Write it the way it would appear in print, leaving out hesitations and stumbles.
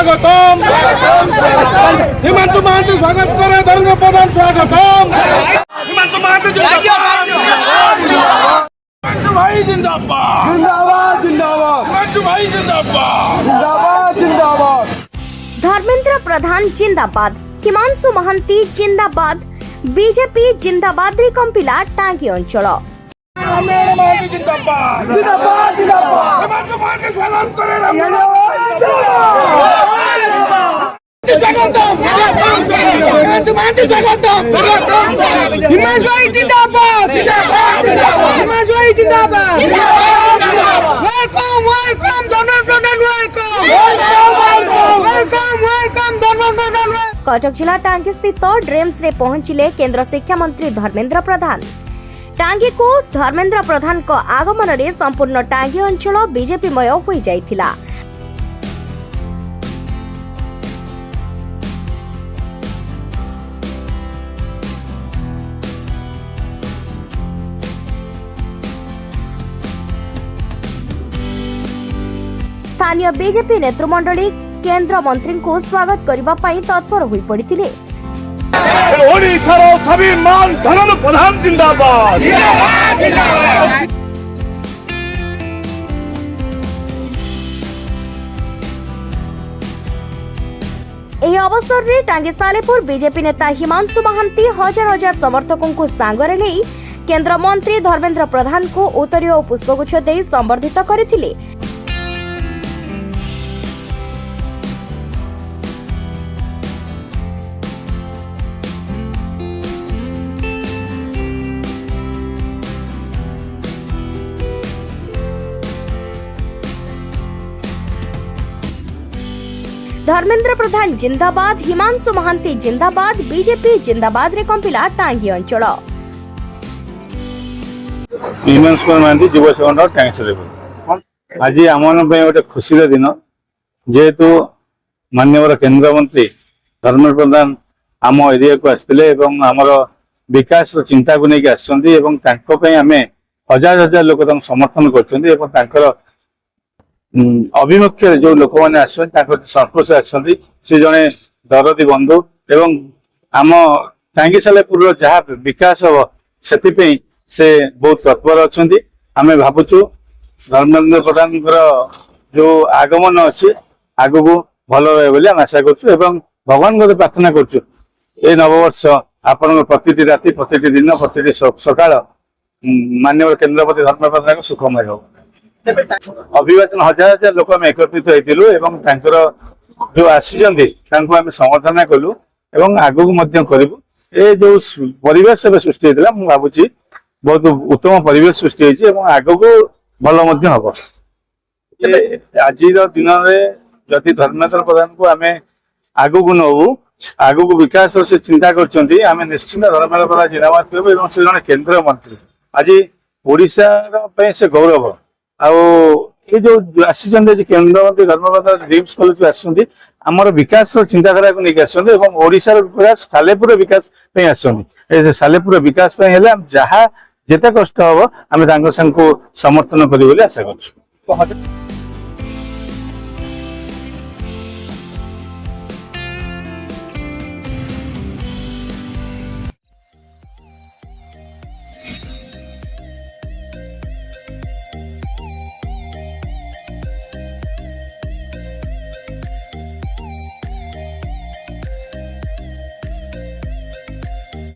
स्वागतम हिमांशु महांती स्वागत करे धर्मेंद्र प्रधान स्वागतम हिमांशु महांती जिंदाबाद भाई जिंदाबाद जिंदाबाद जिंदाबाद हिमांशु भाई जिंदाबाद जिंदाबाद जिंदाबाद धर्मेंद्र प्रधान जिंदाबाद हिमांशु महांती जिंदाबाद बीजेपी जिंदाबाद रे कंपिला टांगी अंचल जिंदाबाद जिंदाबाद जिंदाबाद हिमांशु महांती स्वागत करे स्वागतम हिमांशु महांती स्वागतम हिमांशु भाई जिंदाबाद हिमांशु भाई जिंदाबाद welcome welcome Dharmendra Pradhan welcome welcome welcome Dharmendra Pradhan. Cuttack जिला टांगी स्थित ड्रीम्स रे पहुंचिले केंद्र शिक्षा मंत्री धर्मेंद्र प्रधान। टांगी को धर्मेंद्र प्रधान को आगमन रे संपूर्ण टांगी अंचल बीजेपीमय होई जाइथिला। स्थानीय बीजेपी नेतृमंडली केंद्र मंत्री को स्वागत करबा पई तत्पर होई पड़िथिले। ओडिशार स्वाभिमान धर्मेंद्र प्रधान जिंदाबाद जिंदाबाद जिंदाबाद। एही अवसर रे टांगी सालेपुर बीजेपी नेता हिमांशु महांती हजार हजार समर्थकों को सांगरे नै केंद्र मंत्री धर्मेंद्र प्रधान को उत्तरीय और पुष्पगुच्छ दे संबर्धित करथिले। धर्मेंद्र प्रधान जिंदाबाद हिमांशु महांती जिंदाबाद बीजेपी जिंदाबाद रे कंपिला टांगी अंचल हिमांशु महांती युव संगठन टांगी सालेपुर आज आम गोटे खुशी दिन जेहेतु माननीय केंद्र मंत्री धर्मेंद्र प्रधान आम एरिया को आसते आमर विकास चिंता को लेकिन आम हजार हजार लोक समर्थन कर अभिमुख्य जो लोक मैंने संस्पर्श आसती से जड़े दरदी बंधु एवं आम टांगी सालेपुर जहाँ विकास हम से बहुत तत्पर अच्छा आम भावुँ धर्मेंद्र प्रधान जो आगमन अच्छे आग को भल रहे बोली आशा करूँ भगवान को प्रार्थना करुँ ये नववर्ष आपण प्रति राति प्रति दिन प्रति सकाल माननीय केंद्र मंत्री धर्मेंद्र प्रधान को सुखमय हो अभिवाचन हजार हजार लोक आम एकत्रित होती जो आसी संवर्धना कलु आगू करूँ ये जो परिवेश सृष्टि होता मुझे भावुँ बहुत उत्तम परिवेश सृष्टि होती आग को भल हम आज दिन में जदि धर्मेंद्र प्रधान को आम आग को नौ आग को विकास से चिंता करम निश्चित धर्मेंद्र प्रधान जिंदाबाद कहूँ से जन केंद्र मंत्री आज ओडिशा से गौरव आउ ये जो आसी केंद्र मंत्री धर्मेंद्र प्रधान ड्रीम्स कॉलेज आमर विकास चिंताधारा को लेकिन आशार विकास सालेपुर विकास सालेपुर विकास जहाँ जिते कष्ट हम आम समर्थन करी आशा कर।